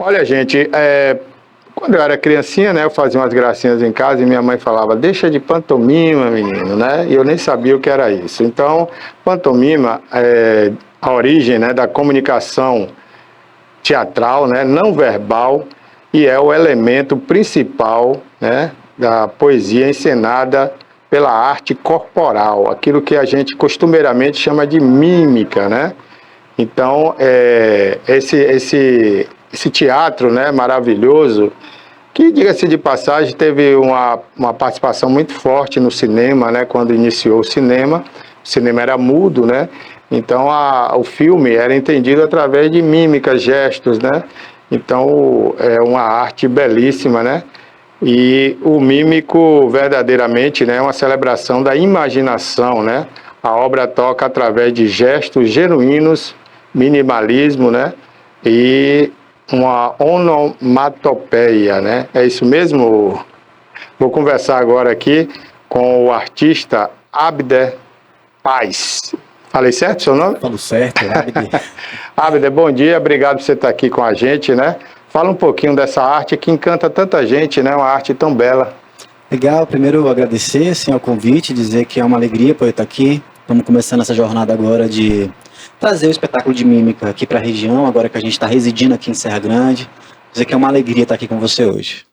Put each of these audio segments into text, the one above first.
Olha, gente, quando eu era criancinha, né, eu fazia umas gracinhas em casa e minha mãe falava, deixa de pantomima, menino, né? E eu nem sabia o que era isso. Então, pantomima é a origem, né, da comunicação teatral, né, não verbal, e é o elemento principal, né, da poesia encenada pela arte corporal, aquilo que a gente costumeiramente chama de mímica, né? Então, esse teatro, né, maravilhoso, que, diga-se de passagem, teve uma participação muito forte no cinema, né, quando iniciou o cinema era mudo, né, então o filme era entendido através de mímicas, gestos, né, então é uma arte belíssima, né, e o mímico verdadeiramente, né, é uma celebração da imaginação, né, a obra toca através de gestos genuínos, minimalismo, né, e uma onomatopeia, né? É isso mesmo? Vou conversar agora aqui com o artista Abder Paz. Falei certo o seu nome? Falo certo, Abder. Abder, bom dia, obrigado por você estar aqui com a gente, né? Fala um pouquinho dessa arte que encanta tanta gente, né? Uma arte tão bela. Legal, primeiro agradecer assim, ao convite, dizer que é uma alegria poder estar aqui. Estamos começando essa jornada agora de trazer o espetáculo de mímica aqui para a região, agora que a gente está residindo aqui em Serra Grande. Dizer que é uma alegria estar aqui com você hoje.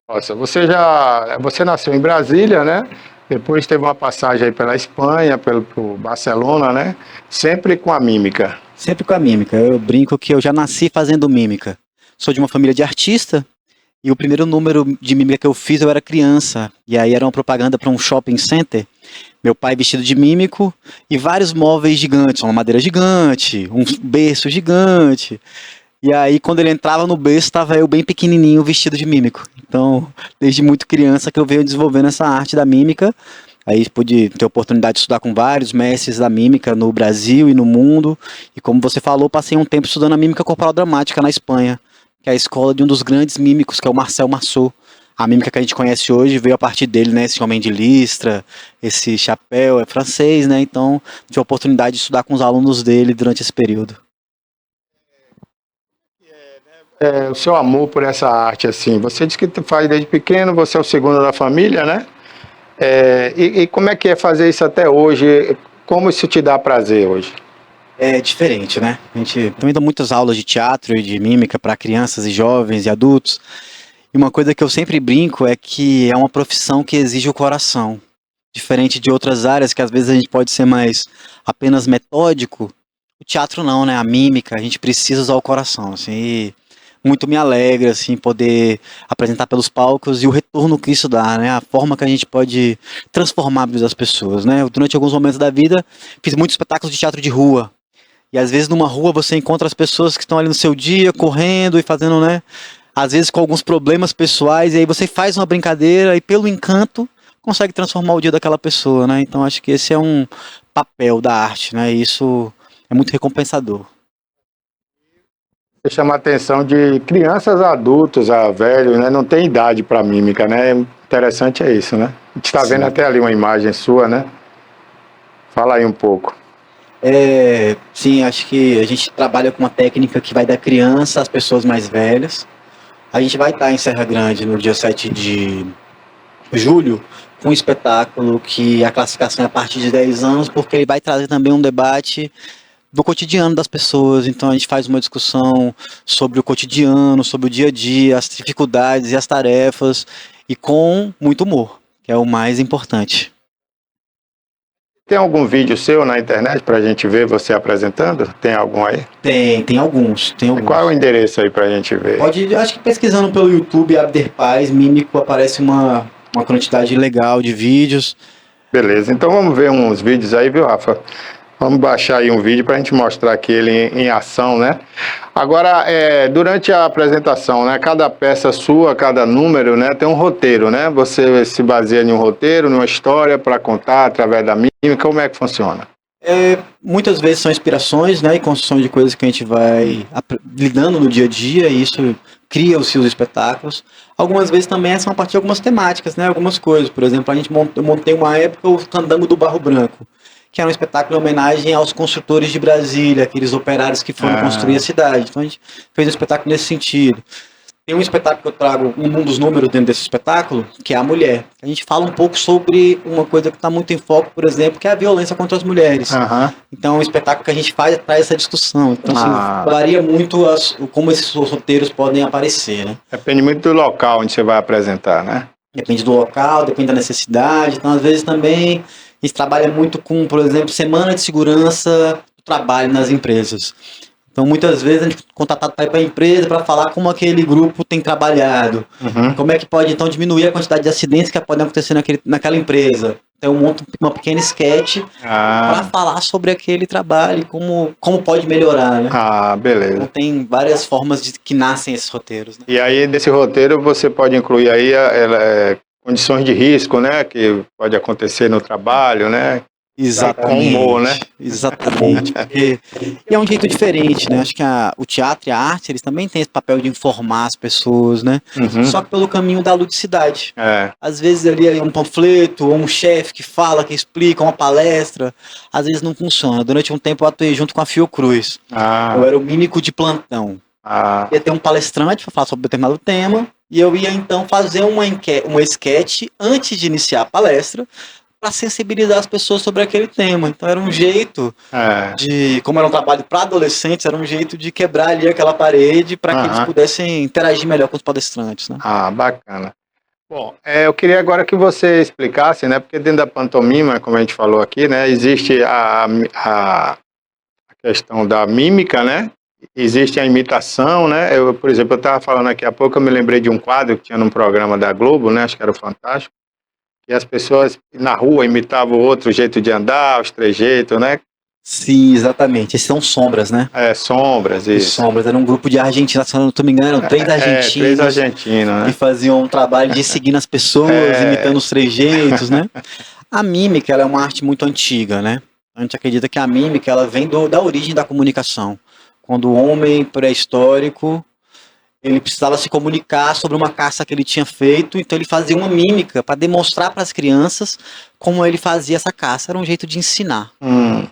Nossa, você nasceu em Brasília, né? Depois teve uma passagem aí pela Espanha, pelo Barcelona, né? Sempre com a mímica. Sempre com a mímica. Eu brinco que eu já nasci fazendo mímica. Sou de uma família de artista e o primeiro número de mímica que eu fiz eu era criança. E aí era uma propaganda para um shopping center. Meu pai vestido de mímico e vários móveis gigantes, uma madeira gigante, um berço gigante. E aí, quando ele entrava no berço, estava eu bem pequenininho, vestido de mímico. Então, desde muito criança que eu venho desenvolvendo essa arte da mímica. Aí pude ter a oportunidade de estudar com vários mestres da mímica no Brasil e no mundo. E como você falou, passei um tempo estudando a mímica corporal dramática na Espanha, que é a escola de um dos grandes mímicos, que é o Marcel Marceau. A mímica que a gente conhece hoje veio a partir dele, né? Esse homem de listra, esse chapéu é francês, né? Então, tive a oportunidade de estudar com os alunos dele durante esse período. O seu amor por essa arte, assim, você disse que faz desde pequeno, você é o segundo da família, né? E como é que é fazer isso até hoje? Como isso te dá prazer hoje? É diferente, né? A gente também dá muitas aulas de teatro e de mímica para crianças e jovens e adultos. E uma coisa que eu sempre brinco é que é uma profissão que exige o coração. Diferente de outras áreas que às vezes a gente pode ser mais apenas metódico, o teatro não, né? A mímica, a gente precisa usar o coração, assim, e muito me alegra, assim, poder apresentar pelos palcos e o retorno que isso dá, né? A forma que a gente pode transformar a vida das pessoas, né? Durante alguns momentos da vida, fiz muitos espetáculos de teatro de rua. E às vezes numa rua você encontra as pessoas que estão ali no seu dia, correndo e fazendo, né? Às vezes com alguns problemas pessoais, e aí você faz uma brincadeira e pelo encanto consegue transformar o dia daquela pessoa, né? Então acho que esse é um papel da arte, né? E isso é muito recompensador. Você chama a atenção de crianças a adultos, a velhos, né? Não tem idade para mímica, né? Interessante é isso, né? A gente está vendo até ali uma imagem sua, né? Fala aí um pouco. Sim, acho que a gente trabalha com uma técnica que vai da criança às pessoas mais velhas. A gente vai estar em Serra Grande no dia 7 de julho com um espetáculo que a classificação é a partir de 10 anos, porque ele vai trazer também um debate do cotidiano das pessoas. Então a gente faz uma discussão sobre o cotidiano, sobre o dia a dia, as dificuldades e as tarefas, e com muito humor, que é o mais importante. Tem algum vídeo seu na internet para a gente ver você apresentando? Tem algum aí? Tem alguns. Qual é o endereço aí para a gente ver? Acho que pesquisando pelo YouTube, Abder Paz, mímico, aparece uma quantidade legal de vídeos. Beleza, então vamos ver uns vídeos aí, viu, Rafa? Vamos baixar aí um vídeo para a gente mostrar aqui ele em ação, né? Agora, durante a apresentação, né? Cada peça sua, cada número, né? Tem um roteiro, né? Você se baseia em um roteiro, numa história para contar através da mímica. Como é que funciona? Muitas vezes são inspirações, né? E construção de coisas que a gente vai lidando no dia a dia, e isso cria os seus espetáculos. Algumas vezes também são a partir de algumas temáticas, né? Algumas coisas. Por exemplo, eu montei uma época o Candango do Barro Branco, que era um espetáculo em homenagem aos construtores de Brasília, aqueles operários que foram construir a cidade. Então a gente fez um espetáculo nesse sentido. Tem um espetáculo que eu trago, um dos números dentro desse espetáculo, que é a mulher. A gente fala um pouco sobre uma coisa que está muito em foco, por exemplo, que é a violência contra as mulheres. Então, o espetáculo que a gente faz traz essa discussão. Então, assim, varia muito como esses roteiros podem aparecer, né? Depende muito do local onde você vai apresentar, né? Depende do local, depende da necessidade. Então, às vezes, também, a gente trabalha muito com, por exemplo, semana de segurança do trabalho nas empresas. Então, muitas vezes, a gente é contatado para ir para a empresa para falar como aquele grupo tem trabalhado. Como é que pode, então, diminuir a quantidade de acidentes que podem acontecer naquela empresa. Então, eu monto uma pequena sketch para falar sobre aquele trabalho e como pode melhorar, né? Beleza. Então, tem várias formas que nascem esses roteiros, né? E aí, nesse roteiro, você pode incluir aí condições de risco, né? Que pode acontecer no trabalho, né? Exatamente. Com humor, né? Exatamente. E é um jeito diferente, né? Acho que o teatro e a arte, eles também têm esse papel de informar as pessoas, né? Só que pelo caminho da ludicidade. Às vezes ali é um panfleto, ou um chefe que fala, que explica, uma palestra, às vezes não funciona. Durante um tempo eu atuei junto com a Fiocruz. Eu era o mímico de plantão. Ia ter um palestrante para falar sobre determinado tema, e eu ia então fazer uma sketch antes de iniciar a palestra, para sensibilizar as pessoas sobre aquele tema. Então era um jeito como era um trabalho para adolescentes, era um jeito de quebrar ali aquela parede para que eles pudessem interagir melhor com os palestrantes, né? Bacana. Bom, eu queria agora que você explicasse, né? Porque dentro da pantomima, como a gente falou aqui, né? Existe a questão da mímica, né? Existe a imitação, né? Por exemplo, eu estava falando aqui há pouco, eu me lembrei de um quadro que tinha num programa da Globo, né? Acho que era o Fantástico. E as pessoas na rua imitavam o outro jeito de andar, os trejeitos, né? Sim, exatamente. Esses são Sombras, né? Sombras, isso. Sombras, era um grupo de argentinos, se não me engano, eram 3 argentinos. 3 argentinos, né? Que faziam um trabalho de seguir as pessoas, imitando os trejeitos, né? A mímica, ela é uma arte muito antiga, né? A gente acredita que a mímica, ela vem da origem da comunicação. Quando o homem pré-histórico, ele precisava se comunicar sobre uma caça que ele tinha feito, então ele fazia uma mímica para demonstrar para as crianças como ele fazia essa caça. Era um jeito de ensinar.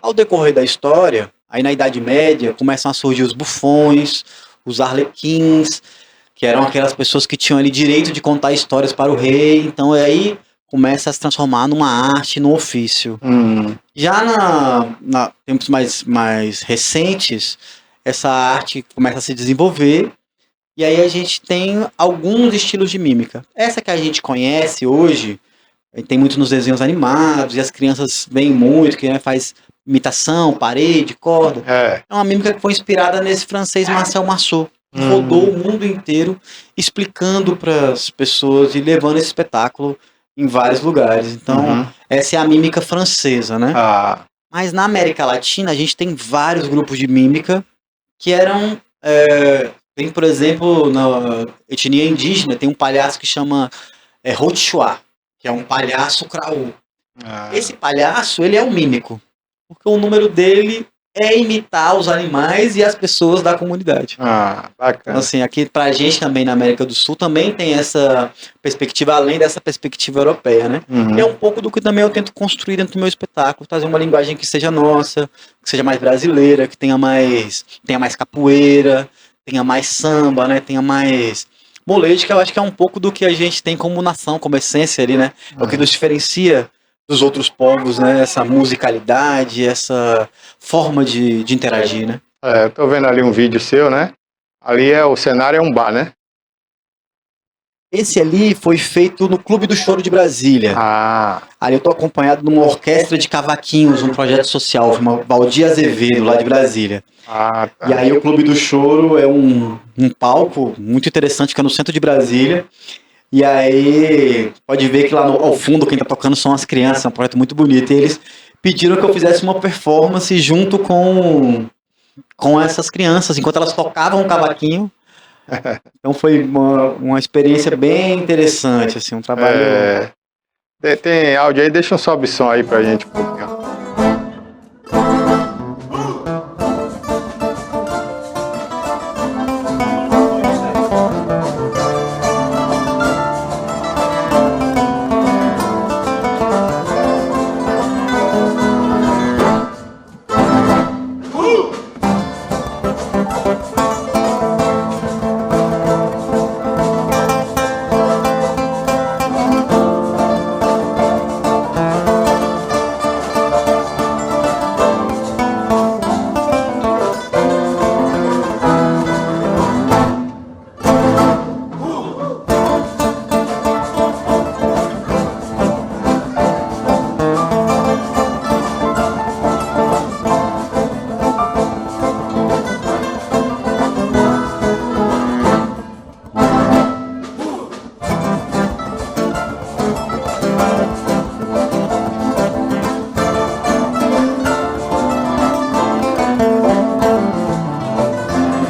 Ao decorrer da história, aí na Idade Média, começam a surgir os bufões, os arlequins, que eram aquelas pessoas que tinham ali direito de contar histórias para o rei. Então aí começa a se transformar numa arte, num ofício. Já tempos mais recentes, essa arte começa a se desenvolver. E aí a gente tem alguns estilos de mímica. Essa que a gente conhece hoje, tem muito nos desenhos animados, e as crianças veem muito, que faz imitação, parede, corda. É uma mímica que foi inspirada nesse francês Marcel Marceau. Rodou o mundo inteiro explicando para as pessoas e levando esse espetáculo em vários lugares. Então, essa é a mímica francesa, né? Mas na América Latina, a gente tem vários grupos de mímica que eram... Tem, por exemplo, na etnia indígena, tem um palhaço que chama Rochua, que é um palhaço craú. Esse palhaço, ele é um mímico, porque o número dele é imitar os animais e as pessoas da comunidade. Bacana. Então, assim, aqui pra gente também na América do Sul também tem essa perspectiva, além dessa perspectiva europeia, né? É um pouco do que também eu tento construir dentro do meu espetáculo, trazer uma linguagem que seja nossa, que seja mais brasileira, que tenha mais capoeira, tenha mais samba, né? Tenha mais molejo, que eu acho que é um pouco do que a gente tem como nação, como essência ali, né? É o que nos diferencia dos outros povos, né? Essa musicalidade, essa forma de interagir, né? Eu tô vendo ali um vídeo seu, né? Ali o cenário é um bar, né? Esse ali foi feito no Clube do Choro de Brasília. Ali eu tô acompanhado de uma orquestra de cavaquinhos, um projeto social, chama Valdir Azevedo, lá de Brasília. Tá. E aí o Clube do Choro é um palco muito interessante, que é no centro de Brasília. E aí pode ver que lá ao fundo quem tá tocando são as crianças, é um projeto muito bonito. E eles pediram que eu fizesse uma performance junto com essas crianças, enquanto elas tocavam o cavaquinho. Então foi uma experiência bem interessante, assim, um trabalho... Tem áudio aí? Deixa um sobe som aí pra gente um pouquinho.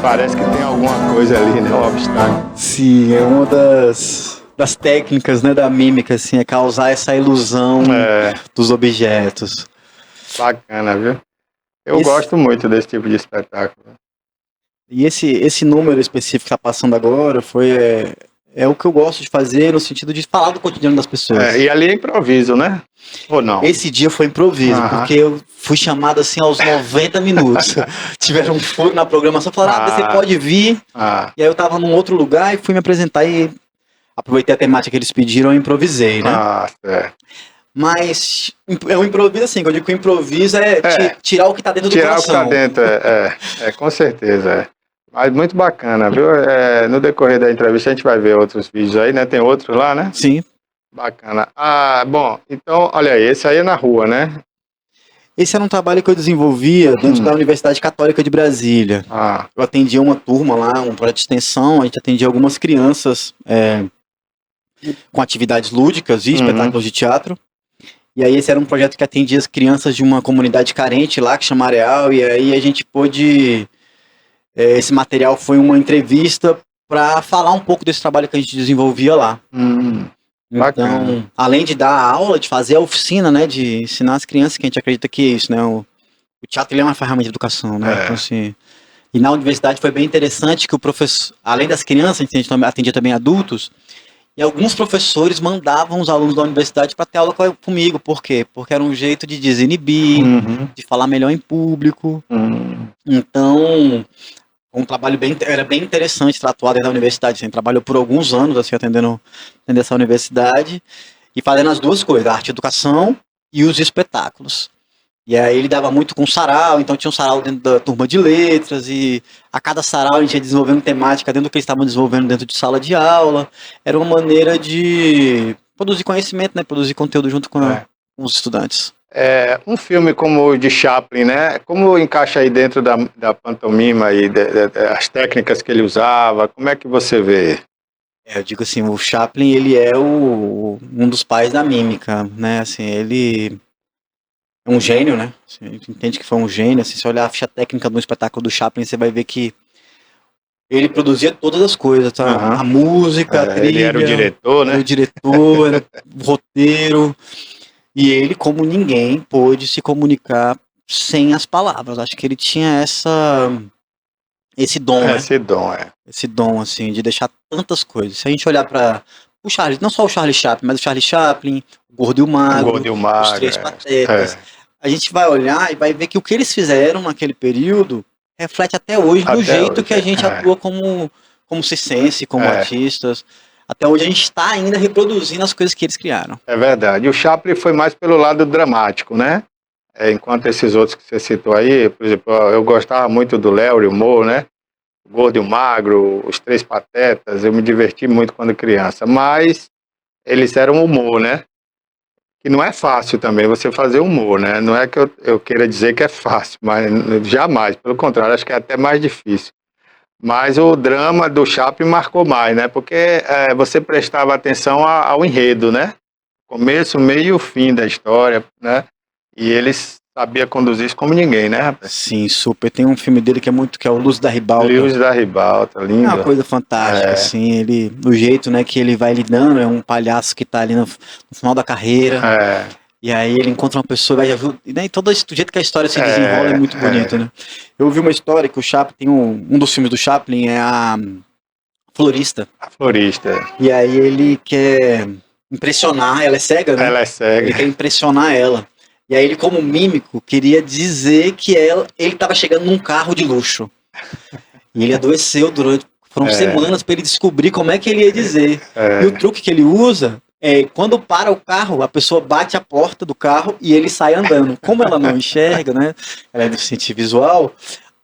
Parece que tem alguma coisa ali, né? Um obstáculo. Sim, é uma das técnicas, né, da mímica, assim, é causar essa ilusão dos objetos. Bacana, viu? Eu gosto muito desse tipo de espetáculo. E esse número específico que está passando agora é o que eu gosto de fazer no sentido de falar do cotidiano das pessoas. E ali é improviso, né? Ou não? Esse dia foi improviso, porque eu fui chamado assim aos 90 minutos. Tiveram um furo na programação, falaram, você pode vir. E aí eu tava num outro lugar e fui me apresentar e aproveitei a temática que eles pediram e improvisei, né? Certo. Mas é um improviso assim, eu digo que o improviso é tirar o que tá dentro do coração. Tirar o que tá dentro, com certeza, Mas muito bacana, viu? No decorrer da entrevista a gente vai ver outros vídeos aí, né? Tem outros lá, né? Sim. Bacana. Bom, então, olha aí, esse aí é na rua, né? Esse era um trabalho que eu desenvolvia dentro da Universidade Católica de Brasília. Eu atendia uma turma lá, um projeto de extensão, a gente atendia algumas crianças com atividades lúdicas e espetáculos de teatro. E aí esse era um projeto que atendia as crianças de uma comunidade carente lá, que chama Areal, e aí a gente pôde... esse material foi uma entrevista para falar um pouco desse trabalho que a gente desenvolvia lá. Bacana. Então, além de dar a aula, de fazer a oficina, né, de ensinar as crianças, que a gente acredita que é isso, né, o teatro ele é uma ferramenta de educação, né, então assim... E na universidade foi bem interessante que o professor, além das crianças, a gente atendia também adultos, e alguns professores mandavam os alunos da universidade para ter aula comigo. Por quê? Porque era um jeito de desinibir, de falar melhor em público. Então, um trabalho era bem interessante atuar dentro da universidade. A gente trabalhou por alguns anos assim, atendendo essa universidade e fazendo as duas coisas, a arte e educação e os espetáculos. E aí ele dava muito com sarau, então tinha um sarau dentro da turma de letras, e a cada sarau a gente ia desenvolvendo temática dentro do que eles estavam desenvolvendo dentro de sala de aula. Era uma maneira de produzir conhecimento, né? Produzir conteúdo junto com os estudantes. Um filme como o de Chaplin, né? Como encaixa aí dentro da pantomima e as técnicas que ele usava? Como é que você vê? Eu digo assim, o Chaplin, ele é um dos pais da mímica, né? Assim, ele... é um gênio, né? A gente entende que foi um gênio. Assim, se você olhar a ficha técnica do espetáculo do Chaplin, você vai ver que ele produzia todas as coisas, tá? A música, a trilha... Ele era o diretor, né? Era o diretor, era o roteiro. E ele, como ninguém, pôde se comunicar sem as palavras. Acho que ele tinha esse dom, né? Esse dom, assim, de deixar tantas coisas. Se a gente olhar para o Charlie, não só o Charlie Chaplin, mas o Charlie Chaplin, o Gordo e o Magro, os Três Patetas... A gente vai olhar e vai ver que o que eles fizeram naquele período reflete até hoje do jeito que a gente atua como circense, como artistas. Até hoje a gente está ainda reproduzindo as coisas que eles criaram. É verdade. E o Chaplin foi mais pelo lado dramático, né? Enquanto esses outros que você citou aí, por exemplo, eu gostava muito do Léo e o Mo, né? O Gordo e o Magro, os Três Patetas, eu me diverti muito quando criança. Mas eles eram humor, né? Que não é fácil também você fazer humor, né? Não é que eu queira dizer que é fácil, mas jamais, pelo contrário, acho que é até mais difícil. Mas o drama do Chaplin marcou mais, né? Porque você prestava atenção ao enredo, né? Começo, meio e fim da história, né? E eles sabia conduzir isso como ninguém, né, rapaz? Sim, super. Tem um filme dele que é o Luz da Ribalta. Luz da Ribalta, lindo. É uma coisa fantástica, assim, o jeito, né, que ele vai lidando, é um palhaço que tá ali no final da carreira, e aí ele encontra uma pessoa, vai ajudar, e né, todo o jeito que a história se desenrola é muito bonito, né. Eu ouvi uma história que o Chaplin, tem um dos filmes do Chaplin é a Florista. A Florista. E aí ele quer impressionar, ela é cega, né? Ela é cega. Ele quer impressionar ela. E aí ele, como mímico, queria dizer que ele estava chegando num carro de luxo. E ele adoeceu foram semanas para ele descobrir como é que ele ia dizer. E o truque que ele usa é, quando para o carro, a pessoa bate a porta do carro e ele sai andando. Como ela não enxerga, né? Ela é deficiente visual,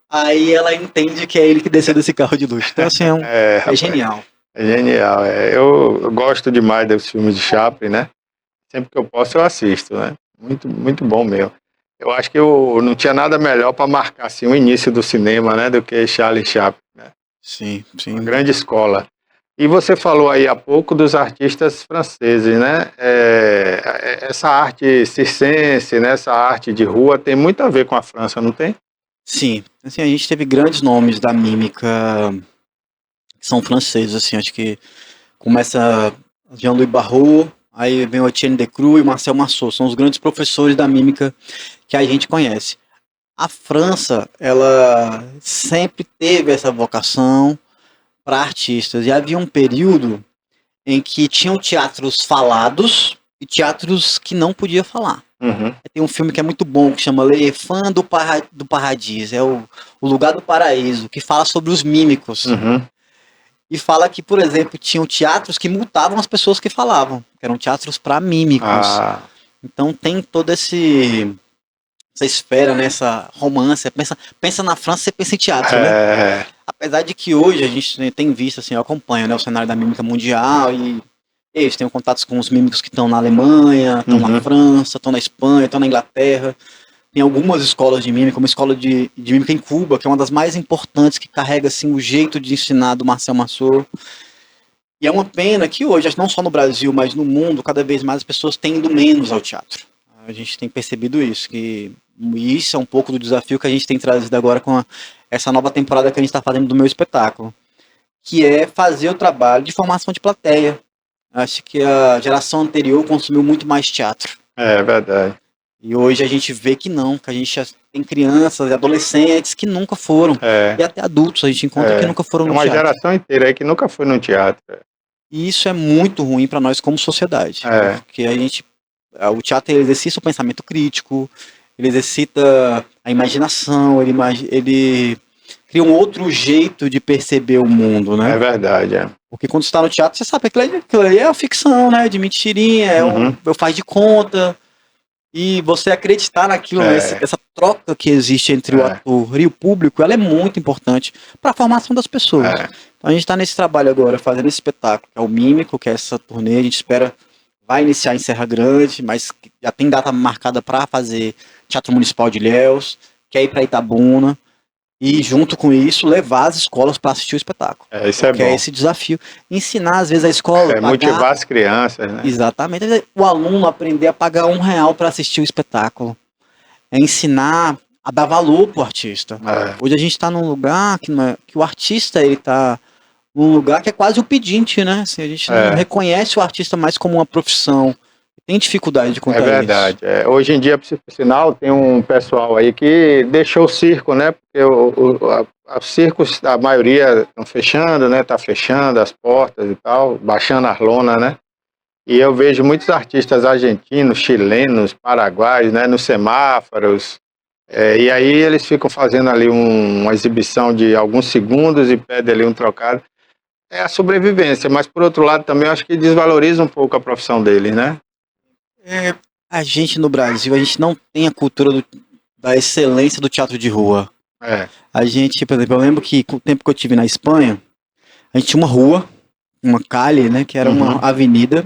aí ela entende que é ele que desceu desse carro de luxo. Então, assim, é genial. É genial. Eu gosto demais dos filmes de Chaplin, né? Sempre que eu posso, eu assisto, né? Muito, muito bom mesmo. Eu acho que não tinha nada melhor para marcar assim, o início do cinema, né, do que Charlie Chaplin, né? Sim, sim. Uma grande escola. E você falou aí há pouco dos artistas franceses, né? Essa arte circense, né, essa arte de rua tem muito a ver com a França, não tem? Sim, assim, a gente teve grandes nomes da mímica que são franceses, assim, acho que começa Jean-Louis Barrault, aí vem o Etienne Decroux e o Marcel Marceau, são os grandes professores da mímica que a gente conhece. A França, ela sempre teve essa vocação para artistas, e havia um período em que tinham teatros falados e teatros que não podia falar. Uhum, Tem um filme que é muito bom, que chama Le Fã do Paradis, é o Lugar do Paraíso, que fala sobre os mímicos. uhum. E fala que, por exemplo, tinham teatros que multavam as pessoas que falavam, que eram teatros para mímicos. Ah, Então tem toda essa esfera, né, essa romance. Pensa na França, você pensa em teatro, né? é, Apesar de que hoje a gente tem visto, assim, eu acompanho, né, o cenário da mímica mundial e eles têm contatos com os mímicos que estão na Alemanha, estão na uhum. França, estão na Espanha, estão na Inglaterra. Tem algumas escolas de mímica, uma escola de mímica em Cuba, que é uma das mais importantes, que carrega assim, o jeito de ensinar do Marcel Marceau. E é uma pena que hoje, não só no Brasil, mas no mundo, cada vez mais as pessoas têm ido menos ao teatro. A gente tem percebido isso, que isso é um pouco do desafio que a gente tem trazido agora com essa nova temporada que a gente está fazendo do meu espetáculo, que é fazer o trabalho de formação de plateia. Acho que a geração anterior consumiu muito mais teatro. É verdade. E hoje a gente vê que não, que a gente já tem crianças e adolescentes que nunca foram. É, E até adultos a gente encontra que nunca foram é no uma teatro. geração inteira aí que nunca foi no teatro. E isso é muito ruim para nós como sociedade. É, Porque o teatro ele exercita o pensamento crítico, ele exercita a imaginação, ele cria um outro jeito de perceber o mundo, é né? verdade. É. Porque quando você está no teatro, você sabe que aquilo ali é a ficção, né? De mentirinha, Uhum, eu faz de conta. E você acreditar naquilo, né? é, Essa troca que existe entre o é, ator e o público, ela é muito importante para a formação das pessoas. é. Então a gente está nesse trabalho agora, fazendo esse espetáculo, que é o Mímico, que é essa turnê, a gente espera, vai iniciar em Serra Grande, mas já tem data marcada para fazer Teatro Municipal de Ilhéus, quer ir para Itabuna, e junto com isso, levar as escolas para assistir o espetáculo. Isso é Que é bom. esse desafio. Ensinar, às vezes, a escola, É pagar. motivar as crianças, né? Exatamente. O aluno aprender a pagar R$ 1 para assistir o espetáculo. É ensinar a dar valor pro artista. É, Hoje a gente está num lugar que, que o artista ele tá num lugar que é quase o pedinte, né? Assim, a gente não é, reconhece o artista mais como uma profissão. Tem dificuldade é quanto a isso. verdade. É, hoje em dia, por sinal, tem um pessoal aí que deixou o circo, né? Porque os circos, a maioria estão fechando, né? Tá fechando as portas e tal, baixando as lonas, né? E eu vejo muitos artistas argentinos, chilenos, paraguaios, né? Nos semáforos. E aí eles ficam fazendo ali uma exibição de alguns segundos e pedem ali um trocado. É a sobrevivência, mas por outro lado também eu acho que desvaloriza um pouco a profissão deles, né? É, a gente no Brasil, a gente não tem a cultura da excelência do teatro de rua. É. A gente, por exemplo, eu lembro que com o tempo que eu tive na Espanha, a gente tinha uma rua, uma calle, né, que era uma Uhum. avenida,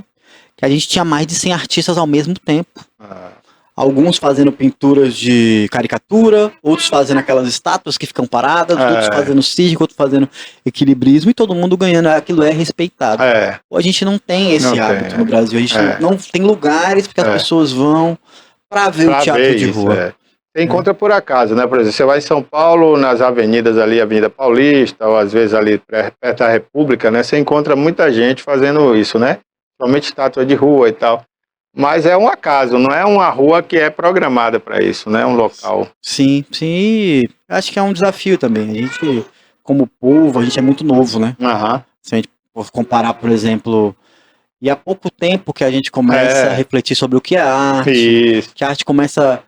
que a gente tinha mais de 100 artistas ao mesmo tempo. Ah, Alguns fazendo pinturas de caricatura, outros fazendo aquelas estátuas que ficam paradas, outros é, fazendo circo, outros fazendo equilibrismo, e todo mundo ganhando, aquilo é respeitado. é, A gente não tem não esse tem. hábito no Brasil, a gente É, não tem lugares porque as é. pessoas vão para ver o Para teatro ver de isso, rua. é. Você Né? encontra por acaso, né? Por exemplo, você vai em São Paulo, nas avenidas ali, Avenida Paulista, ou às vezes ali perto da República, né? Você encontra muita gente fazendo isso, né? Somente estátua de rua e tal. Mas é um acaso, não é uma rua que é programada para isso, né? Um local. Sim, sim, e acho que é um desafio também. A gente, como povo, a gente é muito novo, né? Aham. Se a gente for comparar, por exemplo, e há pouco tempo que a gente começa a É, refletir sobre o que é arte, isso. que a arte começa.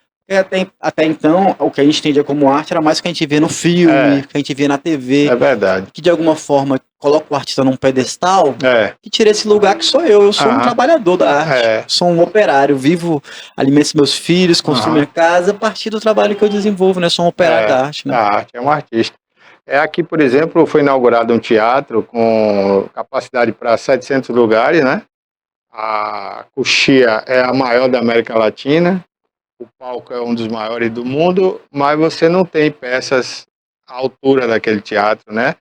Até então, o que a gente entendia como arte era mais o que a gente vê no filme, É, o que a gente vê na TV, é verdade. que de alguma forma coloca o artista num pedestal, É. que tira esse lugar que sou eu. Eu sou um Aham. trabalhador da arte, É. sou um operário, vivo, alimento meus filhos, construo minha Aham. casa a partir do trabalho que eu desenvolvo, né? Sou um operário É. da arte, né? Da arte, é um artista. Aqui, por exemplo, foi inaugurado um teatro com capacidade para 700 lugares, né? A coxia é a maior da América Latina, o palco é um dos maiores do mundo, mas você não tem peças à altura daquele teatro, né?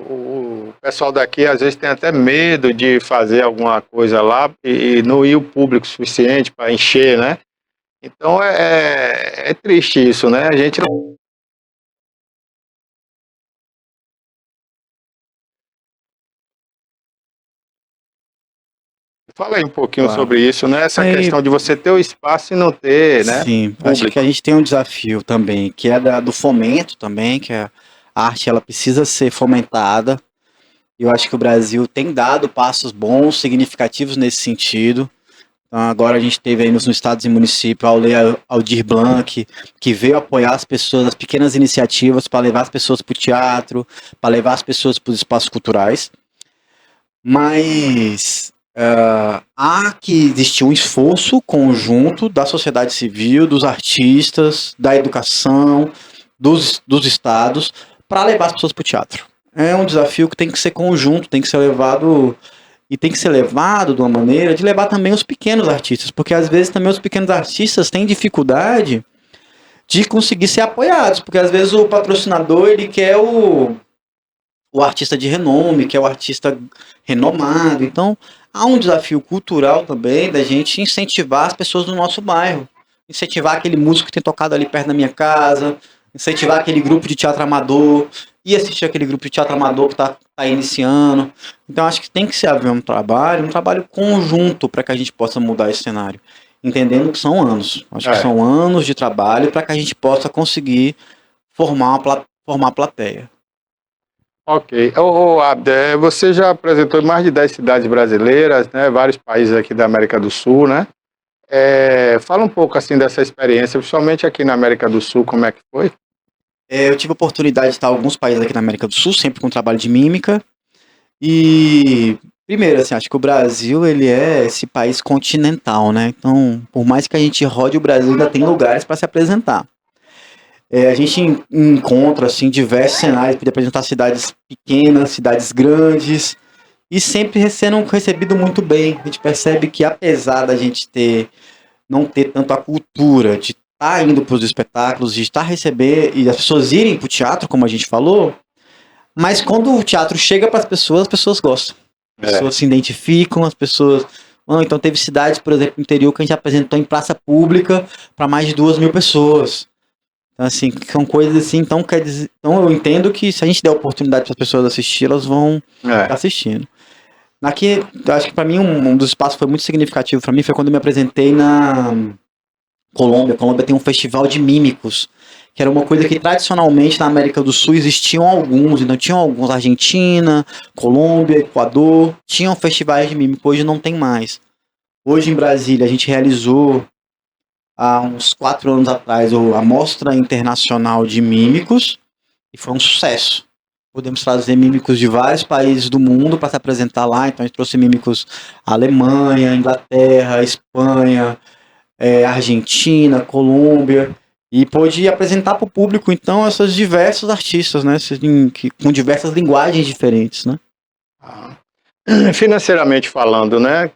O pessoal daqui às vezes tem até medo de fazer alguma coisa lá e não ir o público suficiente para encher, né? Então é triste isso, né? A gente não Fala aí um pouquinho Claro. sobre isso, né? Essa Aí, questão de você ter o espaço e não ter, né? sim, acho que Público. a gente tem um desafio também, que é do fomento também, que a arte ela precisa ser fomentada. Eu acho que o Brasil tem dado passos bons, significativos nesse sentido. Então, agora a gente teve aí nos estados e municípios a Lei Aldir Blanc, que veio apoiar as pessoas, as pequenas iniciativas para levar as pessoas para o teatro, para levar as pessoas para os espaços culturais. Mas há que existir um esforço conjunto da sociedade civil, dos artistas, da educação, dos estados, para levar as pessoas para o teatro. É um desafio que tem que ser conjunto, tem que ser levado e tem que ser levado de uma maneira de levar também os pequenos artistas, porque às vezes também os pequenos artistas têm dificuldade de conseguir ser apoiados, porque às vezes o patrocinador ele quer o artista de renome, que é o artista renomado. Então, há um desafio cultural também da gente incentivar as pessoas do nosso bairro. Incentivar aquele músico que tem tocado ali perto da minha casa, incentivar aquele grupo de teatro amador, e assistir aquele grupo de teatro amador que está iniciando. Então, acho que tem que se haver um trabalho conjunto para que a gente possa mudar esse cenário. Entendendo que são anos. Acho que É. são anos de trabalho para que a gente possa conseguir formar a plateia. Ok. Abder, você já apresentou em mais de 10 cidades brasileiras, né? Vários países aqui da América do Sul, né? Fala um pouco assim dessa experiência, principalmente aqui na América do Sul, como é que foi? Eu tive a oportunidade de estar em alguns países aqui na América do Sul, sempre com trabalho de mímica. E, primeiro, assim, acho que o Brasil, ele é esse país continental, né? Então, por mais que a gente rode o Brasil, ainda tem lugares para se apresentar. A gente encontra, assim, diversos cenários para apresentar cidades pequenas, cidades grandes, e sempre sendo recebido muito bem. A gente percebe que, apesar da gente não ter tanto a cultura de estar indo para os espetáculos, de estar receber e as pessoas irem para o teatro, como a gente falou, mas quando o teatro chega para as pessoas gostam. As pessoas se identificam, as pessoas. Então teve cidades, por exemplo, no interior que a gente apresentou em praça pública para mais de 2.000 pessoas. Então, assim, são coisas assim, então quer dizer. Então eu entendo que se a gente der oportunidade para as pessoas assistir, elas vão estar assistindo. Aqui, eu acho que para mim um dos espaços que foi muito significativo para mim foi quando eu me apresentei na Colômbia. A Colômbia tem um festival de mímicos, que era uma coisa que tradicionalmente na América do Sul existiam alguns, então tinham alguns, Argentina, Colômbia, Equador, tinham festivais de mímica, hoje não tem mais. Hoje em Brasília a gente realizou há uns 4 anos atrás a Mostra Internacional de Mímicos e foi um sucesso. Podemos trazer mímicos de vários países do mundo para se apresentar lá, então a gente trouxe mímicos Alemanha, Inglaterra, Espanha, Argentina, Colômbia, e pôde apresentar para o público, então, esses diversos artistas, né, com diversas linguagens diferentes, né. Financeiramente falando, né?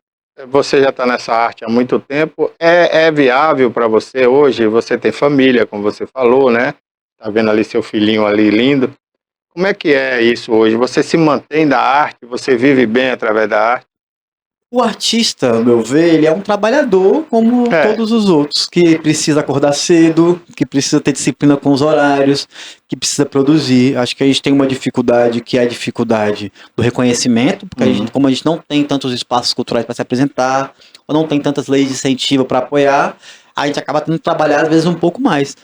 Você já está nessa arte há muito tempo. É viável para você hoje? Você tem família, como você falou, né? Tá vendo ali seu filhinho ali lindo. Como é que é isso hoje? Você se mantém da arte? Você vive bem através da arte? O artista, ao meu ver, ele é um trabalhador como todos os outros, que precisa acordar cedo, que precisa ter disciplina com os horários, que precisa produzir. Acho que a gente tem uma dificuldade, que é a dificuldade do reconhecimento, porque como a gente não tem tantos espaços culturais para se apresentar, ou não tem tantas leis de incentivo para apoiar, a gente acaba tendo que trabalhar às vezes um pouco mais.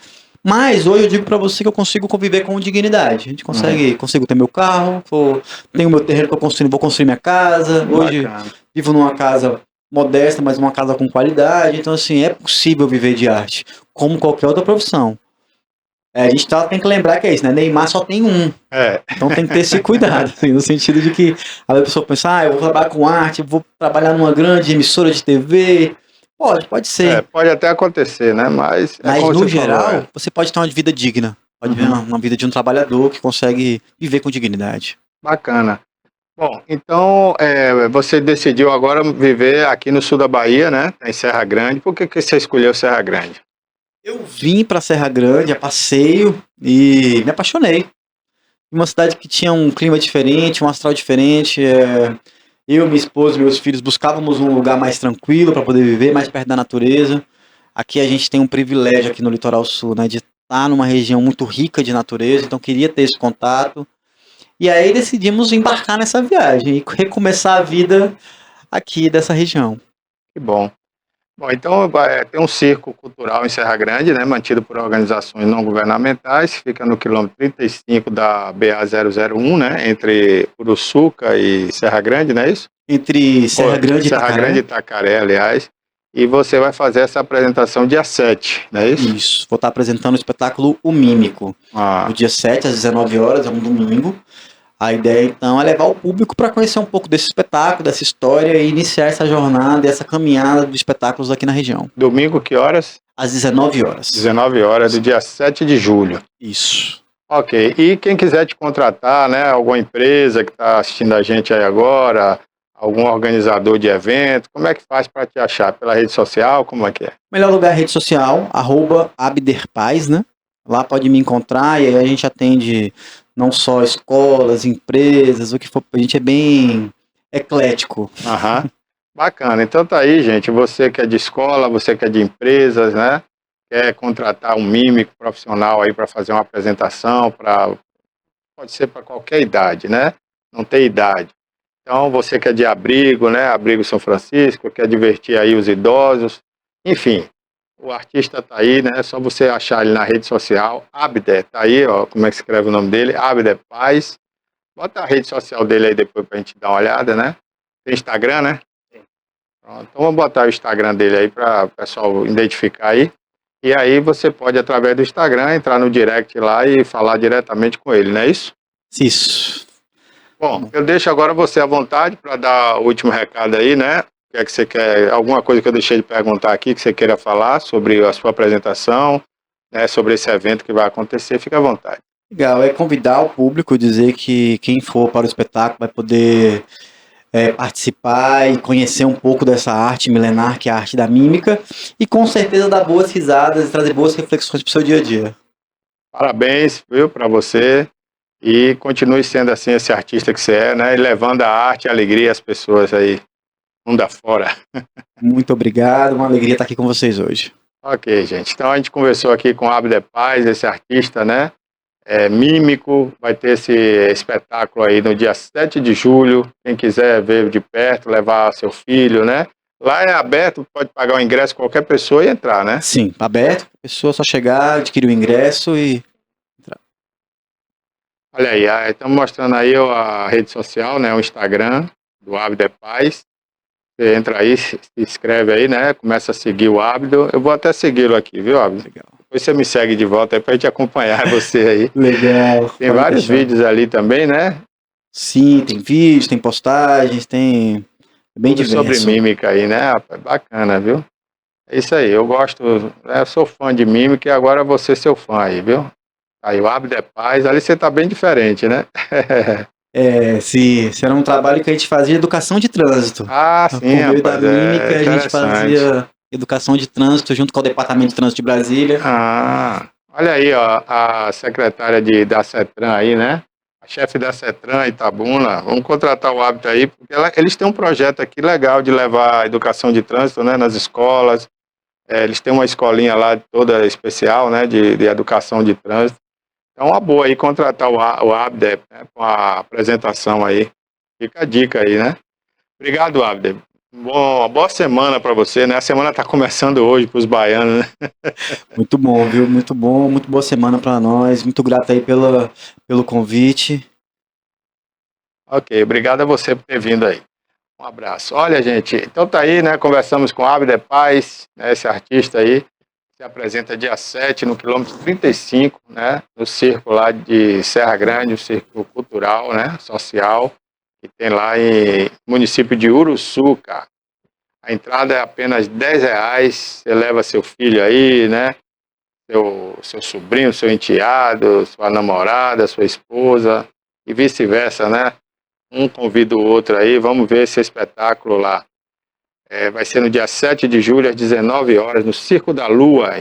Mas hoje eu digo para você que eu consigo conviver com dignidade. A gente consigo ter meu carro, tenho meu terreno que eu construindo, vou construir minha casa. Hoje vivo numa casa modesta, mas uma casa com qualidade. Então, assim, é possível viver de arte, como qualquer outra profissão. A gente tem que lembrar que é isso, né? Neymar só tem um. Então tem que ter esse cuidado, assim, no sentido de que a pessoa pensa, eu vou trabalhar com arte, vou trabalhar numa grande emissora de TV. Pode ser. Pode até acontecer, né? Mas no geral, você pode ter uma vida digna. Pode ver uma vida de um trabalhador que consegue viver com dignidade. Bacana. Bom, então você decidiu agora viver aqui no sul da Bahia, né? Em Serra Grande. Por que você escolheu Serra Grande? Eu vim para Serra Grande a passeio e me apaixonei. Uma cidade que tinha um clima diferente, um astral diferente. Eu, minha esposa e meus filhos buscávamos um lugar mais tranquilo para poder viver, mais perto da natureza. Aqui a gente tem um privilégio aqui no Litoral Sul, né, de estar numa região muito rica de natureza, então queria ter esse contato. E aí decidimos embarcar nessa viagem e recomeçar a vida aqui dessa região. Que bom. Bom, então tem um circo cultural em Serra Grande, né, mantido por organizações não governamentais, fica no quilômetro 35 da BA-001, né, entre Uruçuca e Serra Grande, não é isso? Entre Serra Grande e Serra Grande e Itacaré. Itacaré, aliás. E você vai fazer essa apresentação dia 7, não é isso? Isso, vou estar apresentando o espetáculo O Mímico, no dia 7 às 19 horas, é um domingo. A ideia, então, é levar o público para conhecer um pouco desse espetáculo, dessa história e iniciar essa jornada, essa caminhada de espetáculos aqui na região. Domingo, que horas? Às 19 horas. 19 horas, do dia 7 de julho. Isso. Ok. E quem quiser te contratar, né? Alguma empresa que está assistindo a gente aí agora, algum organizador de evento, como é que faz para te achar? Pela rede social? Como é que é? Melhor lugar é a rede social, @abderpaz, né? Lá pode me encontrar e aí a gente atende não só escolas, empresas, o que for. A gente é bem eclético. Aham. Bacana. Então tá aí, gente. Você que é de escola, você que é de empresas, né? Quer contratar um mímico profissional aí para fazer uma apresentação, pode ser para qualquer idade, né? Não tem idade. Então, você que é de abrigo, né? Abrigo São Francisco, quer divertir aí os idosos. Enfim, o artista tá aí, né? É só você achar ele na rede social. Abder, tá aí, ó. Como é que escreve o nome dele? Abder Paz. Bota a rede social dele aí depois pra gente dar uma olhada, né? Tem Instagram, né? Pronto, então vamos botar o Instagram dele aí para o pessoal identificar aí. E aí você pode, através do Instagram, entrar no direct lá e falar diretamente com ele, não é isso? Isso. Bom, eu deixo agora você à vontade para dar o último recado aí, né? O que é que você quer? Alguma coisa que eu deixei de perguntar aqui que você queira falar sobre a sua apresentação, né? Sobre esse evento que vai acontecer, fica à vontade. Legal, é convidar o público, dizer que quem for para o espetáculo vai poder participar e conhecer um pouco dessa arte milenar que é a arte da mímica e com certeza dar boas risadas e trazer boas reflexões para o seu dia a dia. Parabéns, viu, para você e continue sendo assim esse artista que você é, né? E levando a arte e a alegria às pessoas aí, mundo afora. Muito obrigado, uma alegria estar aqui com vocês hoje. Ok, gente. Então a gente conversou aqui com o Abder Paz, esse artista, né? Mímico, vai ter esse espetáculo aí no dia 7 de julho. Quem quiser ver de perto, levar seu filho, né? Lá é aberto, pode pagar o ingresso qualquer pessoa e entrar, né? Sim, aberto, a pessoa só chegar, adquirir o ingresso e entrar. Olha aí, estamos mostrando aí a rede social, né? O Instagram do Abder Paz. Você entra aí, se inscreve aí, né? Começa a seguir o Abder. Eu vou até segui-lo aqui, viu, Abder? Legal. Depois você me segue de volta aí pra gente acompanhar você aí. Legal. Tem vários vídeos ali também, né? Sim, tem vídeos, tem postagens, tem bem Tudo diverso. sobre mímica aí, né, rapaz? Bacana, viu? É isso aí, eu gosto, né, eu sou fã de mímica e agora você seu fã aí, viu? Aí o Abder Paz, ali você tá bem diferente, né? Sim, esse era um trabalho que a gente fazia educação de trânsito. Ah, Por sim, meio da rapaz, mímica, a gente interessante. fazia educação de trânsito junto com o Departamento de Trânsito de Brasília. Ah, olha aí, ó, a secretária da CETRAN aí, né? A chefe da CETRAN, Itabuna, vamos contratar o Abder aí, porque eles têm um projeto aqui legal de levar a educação de trânsito, né, nas escolas. Eles têm uma escolinha lá toda especial, né, de educação de trânsito. Então, uma boa aí contratar o Abder, né, com a apresentação aí. Fica a dica aí, né? Obrigado, Abder. Bom, boa semana para você, né? A semana está começando hoje para os baianos, né? Muito bom, viu? Muito bom, muito boa semana para nós. Muito grato aí pelo convite. Ok, obrigado a você por ter vindo aí. Um abraço. Olha, gente, então tá aí, né? Conversamos com o Abder Paz, né, esse artista aí. Se apresenta dia 7 no quilômetro 35, né, no circo lá de Serra Grande, o circo cultural, né, social, que tem lá em município de Uruçuca. A entrada é apenas R$ 10, você leva seu filho aí, né, seu sobrinho, seu enteado, sua namorada, sua esposa e vice-versa, né. Um convida o outro aí, vamos ver esse espetáculo lá. Vai ser no dia 7 de julho, às 19 horas, no Circo da Lua,